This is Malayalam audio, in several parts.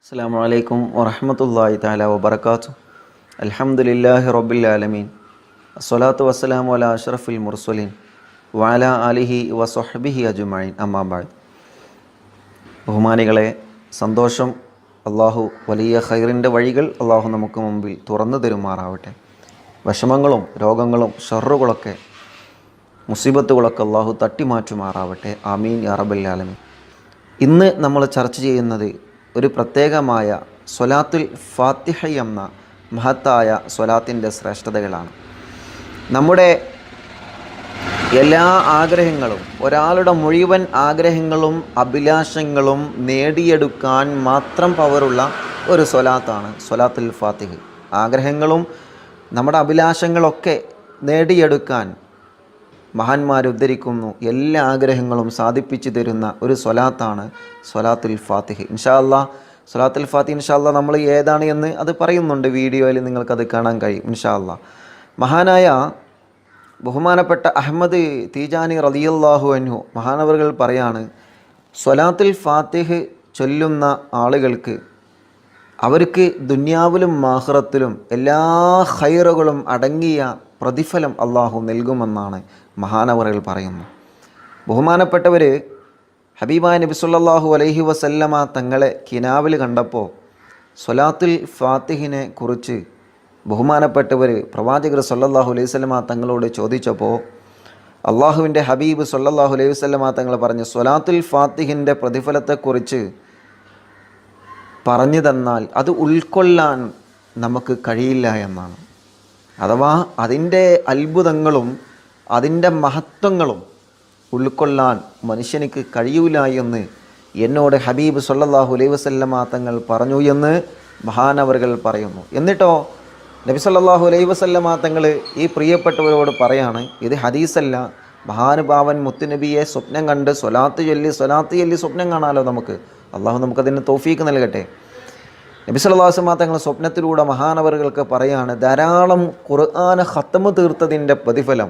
അസ്സലാമു അലൈക്കും വറഹ്മത്തുള്ളാഹി തആല വബറകാതുഹു. അൽഹംദുലില്ലാഹി റബ്ബിൽ ആലമീൻ. അസ്സലാത്തു വസ്സലാമു അലാ അഷ്റഫിൽ മുർസലീൻ വഅലാ ആലിഹി വസ്വഹ്ബിഹി അജ്മഈൻ. അമ്മാ ബഅദ്. ബഹുമാനികളെ, സന്തോഷം. അള്ളാഹു വലിയ ഖൈറിൻ്റെ വഴികൾ അള്ളാഹു നമുക്ക് മുമ്പിൽ തുറന്നു തരുമാറാവട്ടെ. വിഷമങ്ങളും രോഗങ്ങളും ഷർറുകളൊക്കെ മുസീബത്തുകളൊക്കെ അള്ളാഹു തട്ടിമാറ്റുമാറാവട്ടെ. ആമീൻ യാ റബ്ബൽ ആലമീൻ. ഇന്ന് നമ്മൾ ചർച്ച ചെയ്യുന്നത് ഒരു പ്രത്യേകമായ സ്വലാത്തുൽ ഫാത്തിഹ എന്ന മഹത്തായ സ്വലാത്തിൻ്റെ ശ്രേഷ്ഠതകളാണ്. നമ്മുടെ എല്ലാ ആഗ്രഹങ്ങളും, ഒരാളുടെ മുഴുവൻ ആഗ്രഹങ്ങളും അഭിലാഷങ്ങളും നേടിയെടുക്കാൻ മാത്രം പവറുള്ള ഒരു സ്വലാത്താണ് സ്വലാത്തുൽ ഫാത്തിഹ. ആഗ്രഹങ്ങളും നമ്മുടെ അഭിലാഷങ്ങളൊക്കെ നേടിയെടുക്കാൻ മഹാന്മാർ ഉദ്ധരിക്കുന്നു. എല്ലാ ആഗ്രഹങ്ങളും സാധിപ്പിച്ചു തരുന്ന ഒരു സ്വലാത്താണ് സ്വലാത്തുൽ ഫാത്തിഹ. ഇൻഷാ അല്ലാഹ് സ്വലാത്തുൽ ഫാത്തിഹ ഇൻഷാ അല്ലാഹ് നമ്മൾ ഏതാണ് എന്ന് അത് പറയുന്നുണ്ട്, വീഡിയോയിൽ നിങ്ങൾക്കത് കാണാൻ കഴിയും ഇൻഷാ അല്ലാഹ്. മഹാനായ ബഹുമാനപ്പെട്ട അഹ്മദ് തീജാനി റളിയല്ലാഹു അൻഹു മഹാനവറുകൾ പറയാണ്, സ്വലാത്തുൽ ഫാത്തിഹ ചൊല്ലുന്ന ആളുകൾക്ക് അവർക്ക് ദുനിയാവിലും ആഖിറത്തിലും എല്ലാ ഖൈറുകളും അടങ്ങിയ പ്രതിഫലം അള്ളാഹു നൽകുമെന്നാണ് മഹാനവറുകൾ പറയുന്നു. ബഹുമാനപ്പെട്ടവർ ഹബീബായ നബി സല്ലല്ലാഹു അലൈഹി വസല്ലമ തങ്ങളെ കിനാവിൽ കണ്ടപ്പോൾ സ്വലാത്തുൽ ഫാത്തിഹിനെ കുറിച്ച് ബഹുമാനപ്പെട്ടവർ പ്രവാചകർ സല്ലല്ലാഹു അലൈഹി വസല്ലമ തങ്ങളോട് ചോദിച്ചപ്പോൾ അള്ളാഹുവിൻ്റെ ഹബീബ് സല്ലല്ലാഹു അലൈഹി വസല്ലമ തങ്ങൾ പറഞ്ഞു, സ്വലാത്തുൽ ഫാത്തിഹിൻ്റെ പ്രതിഫലത്തെക്കുറിച്ച് പറഞ്ഞു തന്നാൽ അത് ഉൾക്കൊള്ളാൻ നമുക്ക് കഴിയില്ല എന്നാണ്. അഥവാ അതിൻ്റെ അത്ഭുതങ്ങളും അതിൻ്റെ മഹത്വങ്ങളും ഉൾക്കൊള്ളാൻ മനുഷ്യനിക്ക് കഴിയൂല എന്ന് എന്നോട് ഹബീബ് സല്ലല്ലാഹു അലൈഹി വസല്ലമ തങ്ങൾ പറഞ്ഞു എന്ന് മഹാനവറുകൾ പറയുന്നു. എന്നിട്ടോ നബി സല്ലല്ലാഹു അലൈഹി വസല്ലമ തങ്ങൾ ഈ പ്രിയപ്പെട്ടവരോട് പറയാണ്, ഇത് ഹദീസല്ല, മഹാനുഭാവൻ മുത്തുനബിയെ സ്വപ്നം കണ്ട് സ്വലാത്ത് ചൊല്ലി സ്വപ്നം കാണാമല്ലോ നമുക്ക്. അള്ളാഹു നമുക്കതിന് തൗഫീക്ക് നൽകട്ടെ. നബി സല്ലല്ലാഹു അലൈഹി വസല്ലമ തങ്ങൾ സ്വപ്നത്തിലൂടെ മഹാനവറുകൾക്ക് പറയാണ്, ധാരാളം ഖുർആൻ ഖത്മ് തീർത്തതിൻ്റെ പ്രതിഫലം.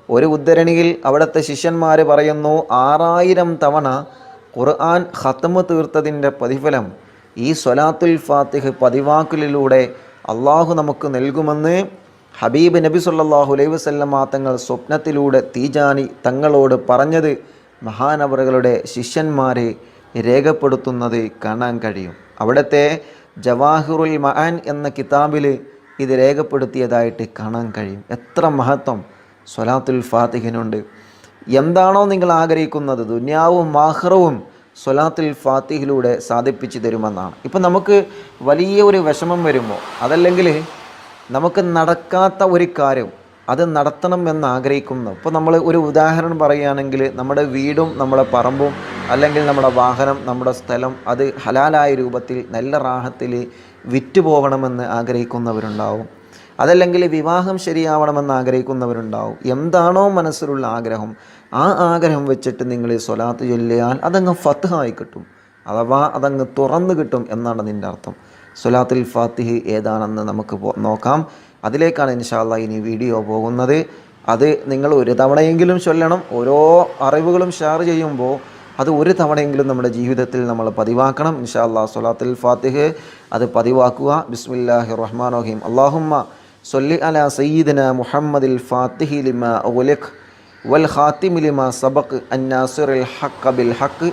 ഒരു ഉദ്ധരണിയിൽ അവിടുത്തെ ശിഷ്യന്മാർ പറയുന്നു, 6000 തവണ ഖുർആൻ ഖത്മ് തീർത്തതിൻ്റെ പ്രതിഫലം ഈ സ്വലാത്തുൽ ഫാത്തിഹ പതിവാക്കലിലൂടെ അള്ളാഹു നമുക്ക് നൽകുമെന്ന് ഹബീബ് നബി സല്ലല്ലാഹു അലൈഹി വസല്ലമ തങ്ങൾ സ്വപ്നത്തിലൂടെ തീജാനി തങ്ങളോട് പറഞ്ഞത് മഹാനവറുകളുടെ ശിഷ്യന്മാരെ രേഖപ്പെടുത്തുന്നത് കാണാൻ കഴിയും. അവിടുത്തെ ജവാഹിറുൽ മഅൻ എന്ന കിതാബിൽ ഇത് രേഖപ്പെടുത്തിയതായിട്ട് കാണാൻ കഴിയും. എത്ര മഹത്വം സ്വലാത്തുൽ ഫാത്തിഹിനുണ്ട്. എന്താണോ നിങ്ങൾ ആഗ്രഹിക്കുന്നത് ദുനിയാവും ആഖിറവും സ്വലാത്തുൽ ഫാത്തിഹിലൂടെ സാധിപ്പിച്ചു തരുമെന്നാണ്. ഇപ്പം നമുക്ക് വലിയ ഒരു വിഷമം വരുമ്പോൾ, അതല്ലെങ്കിൽ നമുക്ക് നടക്കാത്ത ഒരു കാര്യം അത് നടത്തണം എന്ന് ആഗ്രഹിക്കുന്നു. ഇപ്പോൾ നമ്മൾ ഒരു ഉദാഹരണം പറയുകയാണെങ്കിൽ, നമ്മുടെ വീടും നമ്മുടെ പറമ്പും അല്ലെങ്കിൽ നമ്മുടെ വാഹനം, നമ്മുടെ സ്ഥലം അത് ഹലാലായ രൂപത്തിൽ നല്ല റാഹത്തിൽ വിറ്റ് പോകണമെന്ന് ആഗ്രഹിക്കുന്നവരുണ്ടാവും. അതല്ലെങ്കിൽ വിവാഹം ശരിയാവണമെന്ന് ആഗ്രഹിക്കുന്നവരുണ്ടാവും. എന്താണോ മനസ്സിലുള്ള ആഗ്രഹം, ആ ആഗ്രഹം വെച്ചിട്ട് നിങ്ങൾ സ്വലാത്ത് ചൊല്ലിയാൽ അതങ്ങ് ഫത്ഹായി കിട്ടും, അഥവാ അതങ്ങ് തുറന്നു കിട്ടും എന്നാണ് അതിൻ്റെ അർത്ഥം. സ്വലാത്തുൽ ഫാത്തിഹ് ഏതാണെന്ന് നമുക്ക് നോക്കാം. അതിലേക്കാണ് ഇൻഷാ അല്ലാഹ് ഇനി വീഡിയോ പോകുന്നത്. അത് നിങ്ങൾ ഒരു തവണയെങ്കിലും ചൊല്ലണം. ഓരോ അറിവുകളും ഷെയർ ചെയ്യുമ്പോൾ അത് ഒരു തവണയെങ്കിലും നമ്മുടെ ജീവിതത്തിൽ നമ്മൾ പതിവാക്കണം ഇൻഷാ അല്ലാഹ്. സ്വലാത്തുൽ ഫാത്തിഹ് അത് പതിവാക്കുക. ബിസ്മില്ലാഹിർ റഹ്മാനിർ റഹീം. അല്ലാഹുമ്മ സ്വല്ലി അലാ സയ്യിദിന മുഹമ്മദിൽ ഫാത്തിഹി ലിമാ ഉഗ്ലിഖ് വൽ ഖാതിമി ലിമാ സബഖ് അന്നാസിറിൽ ഹഖ് ബിൽ ഹഖ്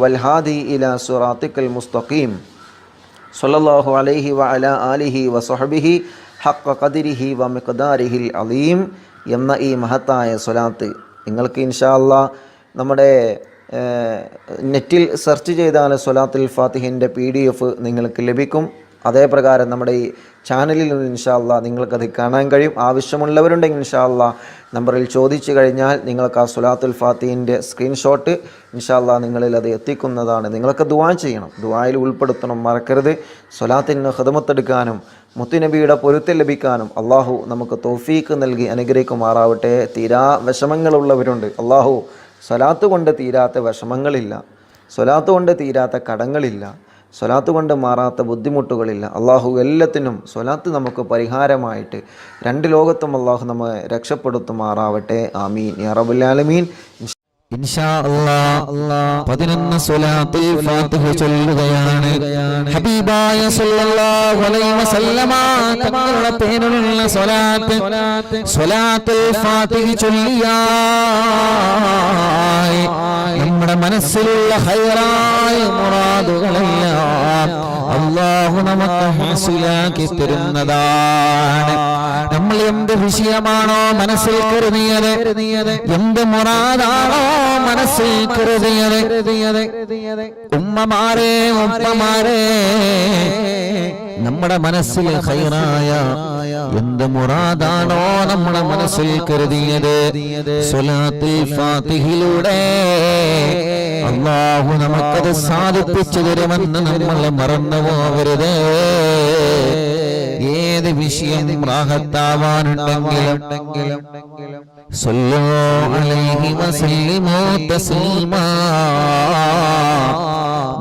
വൽ ഹാദി ഇലാ സിറാത്തിക്കൽ മുസ്തഖീം സ്വല്ലല്ലാഹു അലൈഹി വഅലാ ആലിഹി വസ്വഹ്ബിഹി ഹഖ് ഖദ്രിഹി വ മിഖ്ദാരിഹിൽ അലീം എന്ന ഈ മഹത്തായ സ്വലാത്ത് നിങ്ങൾക്ക് ഇൻഷാ അല്ലാഹ് നമ്മുടെ നെറ്റിൽ സെർച്ച് ചെയ്താൽ സ്വലാത്തുൽ ഫാത്തിഹിൻ്റെ PDF നിങ്ങൾക്ക് ലഭിക്കും. അതേപ്രകാരം നമ്മുടെ ഈ ചാനലിൽ നിന്ന് ഇൻഷാ അല്ലാഹ് നിങ്ങൾക്കത് കാണാൻ കഴിയും. ആവശ്യമുള്ളവരുണ്ടെങ്കിൽ ഇൻഷാ അല്ലാഹ് നമ്പറിൽ ചോദിച്ചു കഴിഞ്ഞാൽ നിങ്ങൾക്ക് ആ സ്വലാത്തുൽ ഫാത്തിഹിൻ്റെ സ്ക്രീൻഷോട്ട് ഇൻഷാ അല്ലാഹ് നിങ്ങളിൽ അത് എത്തിക്കുന്നതാണ്. നിങ്ങൾക്ക് ദുആ ചെയ്യണം, ദുആയിൽ ഉൾപ്പെടുത്തണം, മറക്കരുത്. സ്വലാത്തിന് ഖിദ്മത്തെടുക്കാനും മുത്തുനബിയുടെ പൊരുത്തം ലഭിക്കാനും അള്ളാഹു നമുക്ക് തൗഫീക്ക് നൽകി അനുഗ്രഹിക്കുമാറാവട്ടെ. തീരാ വിഷമങ്ങളുള്ളവരുണ്ട്. അള്ളാഹു സ്വലാത്ത് കൊണ്ട് തീരാത്ത വിഷമങ്ങളില്ല, സ്വലാത്ത് കൊണ്ട് തീരാത്ത കടങ്ങളില്ല, സ്വലാത്ത് കൊണ്ട് മാറാത്ത ബുദ്ധിമുട്ടുകളില്ല. അള്ളാഹു എല്ലാത്തിനും സ്വലാത്ത് നമുക്ക് പരിഹാരമായിട്ട് രണ്ട് ലോകത്തും അള്ളാഹു നമ്മെ രക്ഷപ്പെടുത്തുമാറാവട്ടെ. ആമീൻ യാ റബ്ബൽ ആലമീൻ. ഇൻഷാ അല്ലാഹ് 11 സ്വലാത്തുൽ ഫാത്തിഹ ചൊല്ലുകയാണ്. ഹബീബായ സല്ലല്ലാഹു അലൈഹി വസല്ലമ തങ്ങളുടെ പേരിലുള്ള സ്വലാത്തുൽ ഫാത്തിഹ ചൊല്ലിയാൽ നമ്മുടെ മനസ്സിലുള്ള ഹൈറായ മുറാദുകളെല്ലാം അല്ലാഹു നമുക്ക് ഹാസിലാക്കി തരുന്നതാണ്. നമ്മൾ എന്ത് വിഷയമാണോ മനസ്സിൽ കരുതിയത്, എന്ത് മുറാദാണോ മനസ്സിൽ കരുതിയത്, ഉമ്മമാരെ ഉപ്പമാരെ, നമ്മുടെ മനസ്സിൽ ഖൈറായ എന്ത് മുറാദാണോ നമ്മുടെ മനസ്സിൽ കരുതിയത്, സ്വലാത്തുൽ ഫാത്തിഹയിലൂടെ അല്ലാഹു നമുക്കത് സാധിപ്പിച്ചു തരുമെന്ന് നമ്മൾ മറന്നു പോകരുത്. ഏത് വിഷയം റാഹത്താവാനുണ്ടെങ്കിലും സല്ലു അലൈഹി വസല്ലിമു തസ്ലീമാ,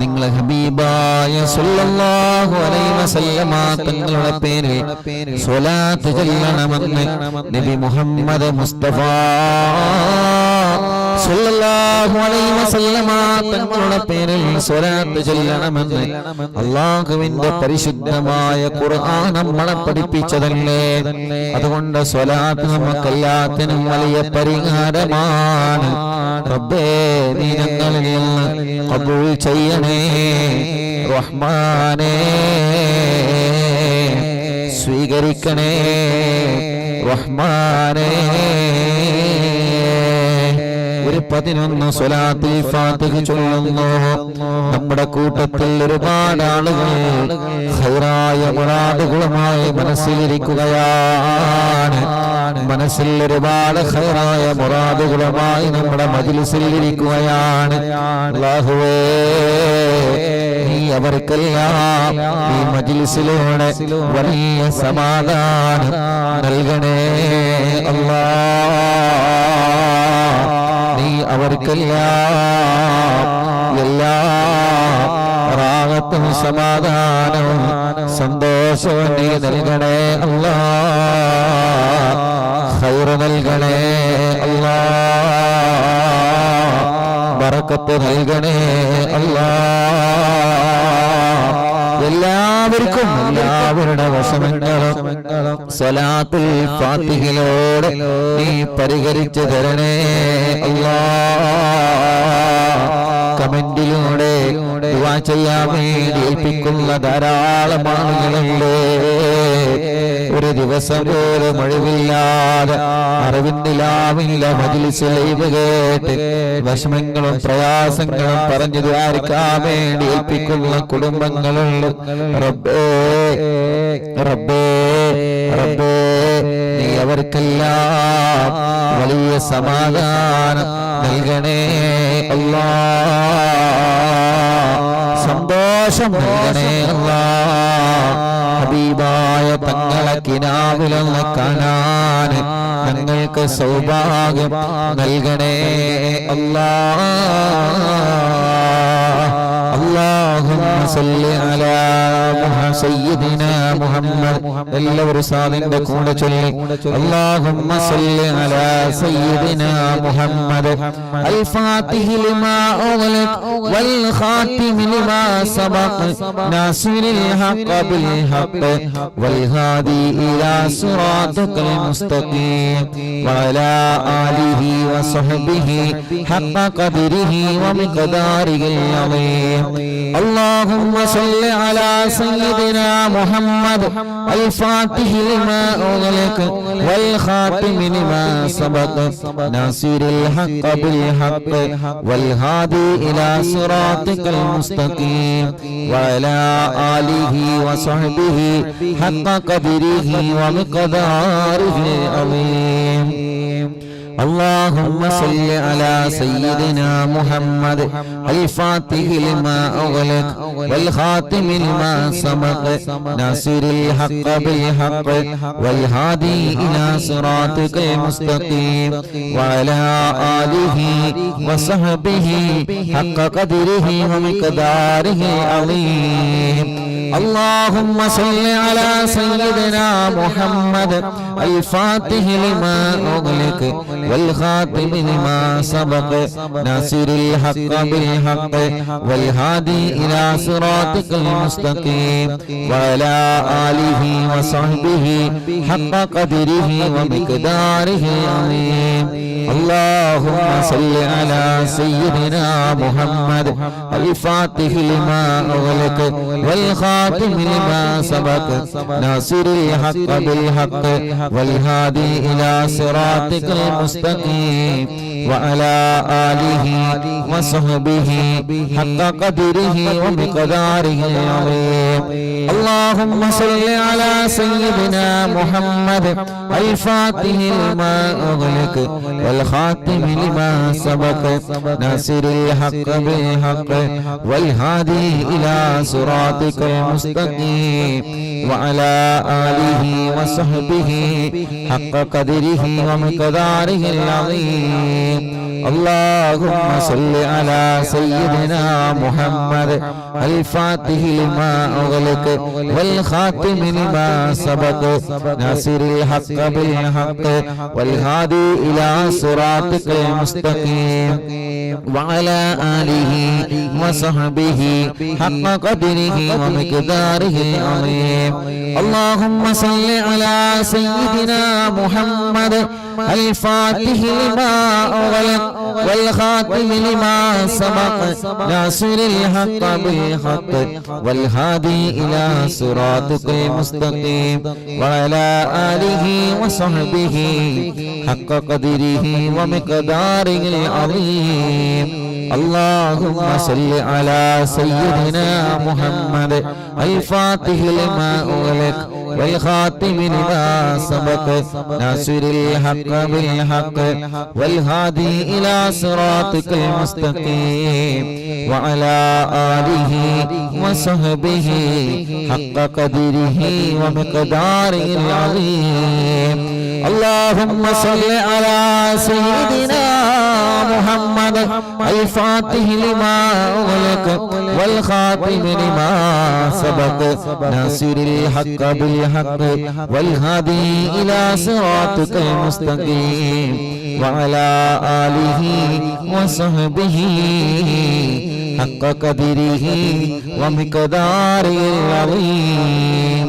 നിങ്ങൾ ഹബീബായ സല്ലല്ലാഹു അലൈഹി വസല്ലമ തങ്ങളുടെ പേരിൽ സ്വലാത്ത് ചൊല്ലണമെന്ന് നബി മുഹമ്മദ് മുസ്തഫ സല്ലല്ലാഹു അലൈഹി വസല്ലമ തങ്ങളുടെ പേരിൽ സ്വലാത്ത് ചൊല്ലണമെന്ന് അല്ലാഹുവിന്റെ പരിശുദ്ധമായ ഖുർആൻ നമ്മളെ പഠിപ്പിച്ചതല്ലേ. അതുകൊണ്ട് സ്വലാത്ത് നമുക്കെല്ലാത്തിനും വലിയ പരിഹാരമാണ്. റബ്ബേ, നീ ഞങ്ങളിൽ നിന്ന് ഖബൂൽ ചെയ്യണേ. റഹ്മാനേ, സ്വീകരിക്കണേ. റഹ്മാനേ, ഒരു 11 സ്വലാത്തുൽ ഫാത്തിഹ ചൊല്ലുന്നു. നമ്മുടെ കൂട്ടത്തിൽ ഒരുപാട് ആളുകൾ ഖൈറായ മുറാദുകളുമായി മനസ്സിലിരിക്കുകയാണ്. മനസ്സിൽ ഒരുപാട് ഖൈറായ മുറാദുകളുമായി നമ്മുടെ മജ്ലിസിൽ ഇരിക്കുകയാണ്. അല്ലാഹുവേ, നീ അവർക്കെല്ലാം ഈ മജ്ലിസിലൂടെ വലിയ സമാധാനം നൽകണേ. അല്ലാഹ്, നീ അവർക്കെല്ലാം എല്ലാ റാഹത്തും സമാധാനവും സന്തോഷവും നീ നൽകണേ. അല്ലാഹ്, ഖൈർ നൽകണേ. അല്ലാഹ്, ബറക്കത്ത് നൽകണേ. അല്ലാഹ്, എല്ലാവർക്കും എല്ലാവരുടെ വിഷമങ്ങളും സ്വലാത്തുൽ ഫാത്തിഹയിലൂടെ നീ പരിഹരിച്ചു തരണേ. അല്ലാഹ്, കമന്റിലൂടെ ദുആ ചെയ്യാൻ വേണ്ടി ഏൽപ്പിക്കുന്ന ധാരാളം ആളുകളുണ്ട്. ഒരു ദിവസം പോലും ഒഴിവില്ലാതെ അറിവിന്നിലാവില്ല മജ്ലിസ് ലൈവ് കേട്ട് വിഷമങ്ങളും പ്രയാസങ്ങളും പറഞ്ഞു ദ്വാരിക്കാൻ വേണ്ടി ഏൽപ്പിക്കുന്ന കുടുംബങ്ങളുണ്ട്. റബ്ബേ, റബ്ബേ, റബ്ബേ, നീ അവർക്കെല്ലാം വലിയ സമാധാനം നൽകണേ. അല്ലാഹ്, സന്തോഷം നൽകണേ. അല്ലാഹ്, ഹബീബായ തങ്ങളെ കിനാവിലൊന്ന് കാണാൻ ഞങ്ങൾക്ക് സൗഭാഗ്യം നൽകണേ. അല്ലാഹ്, اللهم صل على سيدنا محمد. എല്ലാവരും സാദിന്റെ കൂടെ ചൊല്ലി اللهم صل على سيدنا محمد الفاتح لما أغلق والخاتم لما سبق ناصر الحق بالحق والهادي إلى صراطك المستقيم وعلى آله وصحبه حق قدره ومقداره العظيم. اللهم صل على سيدنا محمد الفاتح لما أغلق والخاتم لما سبق ناصر الحق بالحق والهادي إلى صراطك المستقيم وعلى آله وصحبه حق قدره ومقداره العظيم. اللهم صل على سيدنا محمد الفاتح لما أغلق والخاتم لما سبق ناصر الحق بالحق والهادي إلى صراطك المستقيم وعلى آله وصحبه حق قدره ومقداره العظيم. اللهم صل على سيدنا محمد الفاتح لما أغلق والخاتم لما سبق ناصر الحق بالحق والهادي إلى صراطك المستقيم وعلى آله وصحبه حق قدره ومقداره العظيم. اللهم صل على سيدنا محمد الفاتح لما أغلق والخاتم لما سبق ناصر الحق بالحق والهادي إلى صراطك المستقيم وعلى آله وصحبه حق قدره ومقداره العظيم. اللهم صل على سيدنا محمد الفاتح لما أغلق والخاتم لما سبق ناصر الحق بالحق والهادي إلى صراطك المستقيم وعلى آله وصحبه حق قدره ومقداره العظيم. اللهم صل على سيدنا محمد الفاتح لما أغلق والخاتم لما سبق ناصر الحق بالحق والهادي إلى صراطك المستقيم وعلى آله وصحبه حق قدره ومقداره العظيم. اللهم صل على سيدنا محمد الفاتح لما أغلق والخاتم لما سبق ناصر الحق بالحق والهادي إلى صراطك المستقيم وعلى آله وصحبه حق قدره ومقداره العظيم. اللهم صل على سيدنا محمد الفاتح لما أغلق والخاتم لما سبق ناصر الحق بالحق والهادي إلى صراطك المستقيم وعلى آله وصحبه حق قدره ومقداره العظيم. اللهم صل على سيدنا محمد الفاتح لما أغلق والخاتم لما سبق ناصر الحق بالحق والهادي إلى صراطك المستقيم وعلى آله وصحبه حق قدره ومقداره العظيم.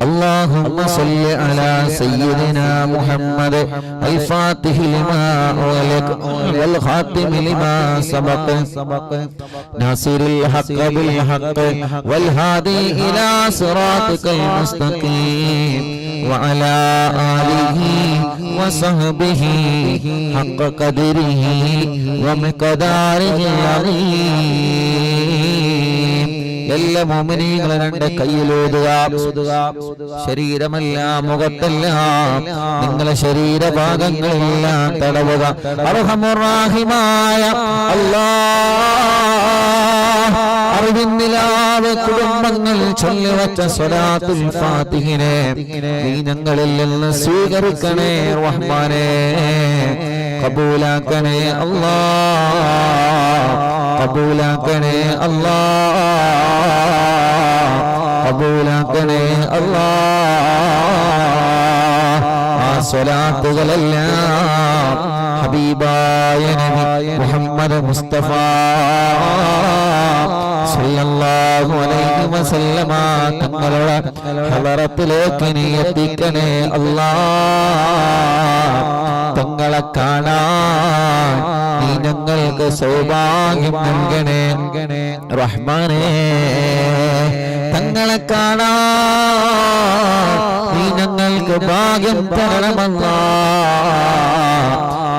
اللهم صل على سيدنا محمد الفاتح لما أغلق والخاتم لما سبق ناصر الحق بالحق والهادي إلى صراطك المستقيم وعلى آله وصحبه حق قدره ومقداره العظيم. എല്ലാ മുഅ്മിനീങ്ങളും രണ്ട് കയ്യിലോതുക. ശരീരമല്ല, മുഖത്തല്ല, നിങ്ങളെ ശരീരഭാഗങ്ങളെല്ലാം തടവുക. അർഹമുർ റഹീമായ അല്ലാഹ്, അറിവിന്നിലാവ് കുടുംബങ്ങൾ ചൊല്ലിവച്ച സ്വലാത്തുൽ ഫാത്തിഹിനെ നീ ഞങ്ങളിൽ നിന്ന് സ്വീകരിക്കണേ റഹ്മാനേ. കബൂലാക്കണേ അല്ലാഹ്, കബൂലാക്കണേ അല്ലാഹ്, കബൂലാക്കണേ അല്ലാഹ്. ആ സ്വലാത്തുകളെല്ലാം ഹബീബായ നബി മുഹമ്മദ് മുസ്തഫ സല്ലല്ലാഹു അലൈഹി വസല്ലമ തങ്ങളുടെ ഹളറത്തിലേക്ക് നീ എത്തിക്കണേ അല്ലാഹ്. തങ്ങളെ കാണാൻ നീ ഞങ്ങൾക്ക് സൗഭാഗ്യം നൽകണേ റഹ്മാനേ. തങ്ങളെ കാണാൻ നീ ഞങ്ങൾക്ക് ഭാഗ്യം തരണമല്ലാഹ്.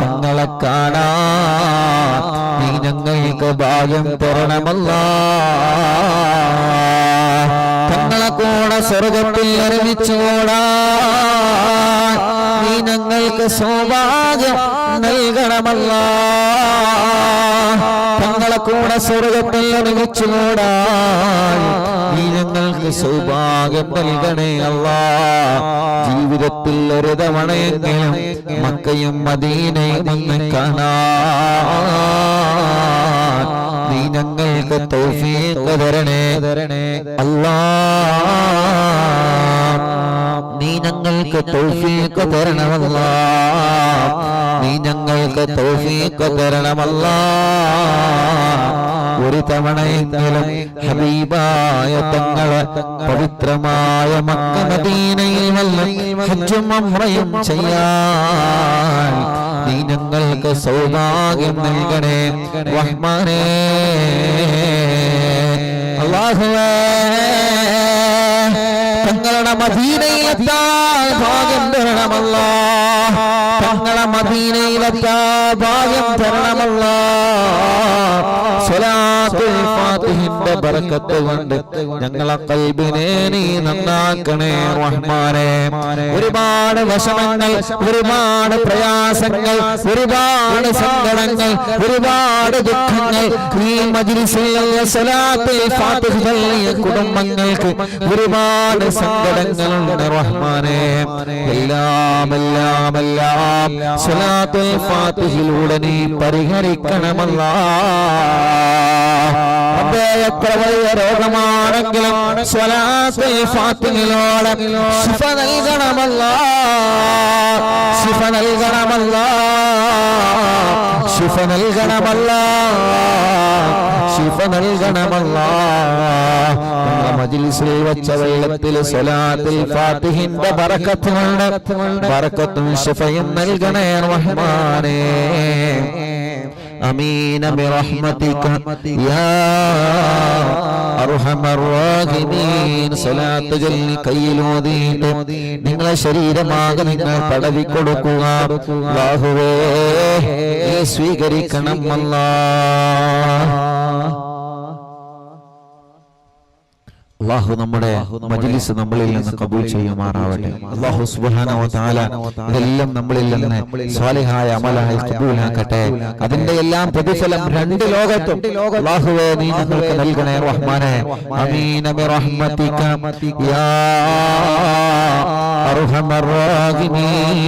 തങ്ങളെ കാണാൻ നീ ഞങ്ങൾക്ക് ഭാഗ്യം തരണമല്ലാഹ്. തങ്ങളെ കൂടെ സ്വർഗത്തിൽ ഒരുമിച്ചുകൂടാൻ നീ ഞങ്ങൾക്ക് സൗഭാഗ്യം നൽകണമല്ലാഹ്. തങ്ങളെ കൂടെ സ്വർഗത്തിൽ ഒരുമിച്ചുകൂടാൻ നീ ഞങ്ങൾക്ക് സൗഭാഗ്യം നൽകണേ അല്ലാഹ്. ജീവിതത്തിൽ ഒരു തവണയെങ്കിലും മക്കയും മദീനയും ഒന്ന് കാണാൻ നീ ഞങ്ങൾക്ക് തൗഫീഖ് തരണേ അല്ലാ, നീ ഞങ്ങൾക്ക് തൗഫീഖ് തരണമല്ലാ, നീ ഞങ്ങൾക്ക് തൗഫീഖ് തരണമല്ലാ. ഒരു തവണയെങ്കിലും ഹബീബായ തങ്ങളെ പവിത്രമായ മക്ക മദീനയിൽ വന്ന് ഹജ്ജും ഉംറയും ചെയ്യാൻ നീ ഞങ്ങൾക്ക് സൗഭാഗ്യം നൽകണേ റഹ്മാനേ. അല്ലാഹുവേ, തങ്ങളുടെ മദീനയിലെത്താൻ ഭാഗ്യം തരണമല്ലാ, തങ്ങളുടെ മദീനയിലെത്താൻ ഭാഗ്യം തരണമല്ലാ. സ്വലാത്തുൽ ഫാത്തിഹിന്റെ ബറക്കത്ത് കൊണ്ട് ഞങ്ങളെ ഖൽബിനെ നീ നന്നാക്കണേ റഹ്മാനേ. ഒരുപാട് വിഷമങ്ങൾ, ഒരുപാട് പ്രയാസങ്ങൾ, ഒരുപാട് സങ്കടങ്ങൾ, ഒരുപാട് ദുഃഖങ്ങൾ ഈ മജ്ലിസിൽ സ്വലാത്തുൽ ഫാത്തിഹ ചൊല്ലിയ കുടുംബങ്ങൾക്ക് ഒരുപാട് സങ്കടങ്ങളുണ്ട് റഹ്മാനേ. എല്ലാം എല്ലാം എല്ലാം സ്വലാത്തുൽ ഫാത്തിഹയിലൂടെ നീ പരിഹരിക്കണമല്ലാ. എത്ര വലിയ രോഗമാണെങ്കിലും സ്വലാത്തുൽ ഫാത്തിഹയിലൂടെ ശിഫ നൽകണമല്ലാ, ശിഫ നൽകണമല്ലാ, ശിഫ നൽകണമല്ലാ, ശിഫ നൽകണമല്ലാ. മജ്ലിസിൽ വെച്ച വെള്ളത്തിൽ സ്വലാത്തുൽ ഫാത്തിഹിന്റെ ബറക്കത്ത് കൊണ്ട് ബറക്കത്തും ശിഫയും നൽകണേ റഹ്മാനേ. അമീന ബിറഹ്മതിക യാ അർഹമർ റഹീമീൻ. സ്വലാത്ത് ചൊല്ലി കയ്യിലോതിയിട്ട് നിങ്ങളെ ശരീരമാകെ നിങ്ങൾ തടവി കൊടുക്കുക. അല്ലാഹുവേ, സ്വീകരിക്കണം അല്ലാഹ്. അല്ലാഹു നമ്മുടെ മജ്ലിസ് നമ്മളിൽ നിന്ന് കബൂൽ ചെയ്യുമാറാവട്ടെ. അല്ലാഹു സുബ്ഹാനഹു വ തആല ഇതെല്ലാം നമ്മളിൽ നിന്ന് സ്വാലിഹായ അമലായി കബൂലാക്കട്ടെ. അതിന്റെ എല്ലാം പ്രതിഫലം രണ്ട് ലോകത്തും അല്ലാഹുവേ നീ ഞങ്ങൾക്ക് നൽകണേ റഹ്മാനേ. അമീന ബിറഹ്മതിക യാ അർഹമർ റഹീമീൻ.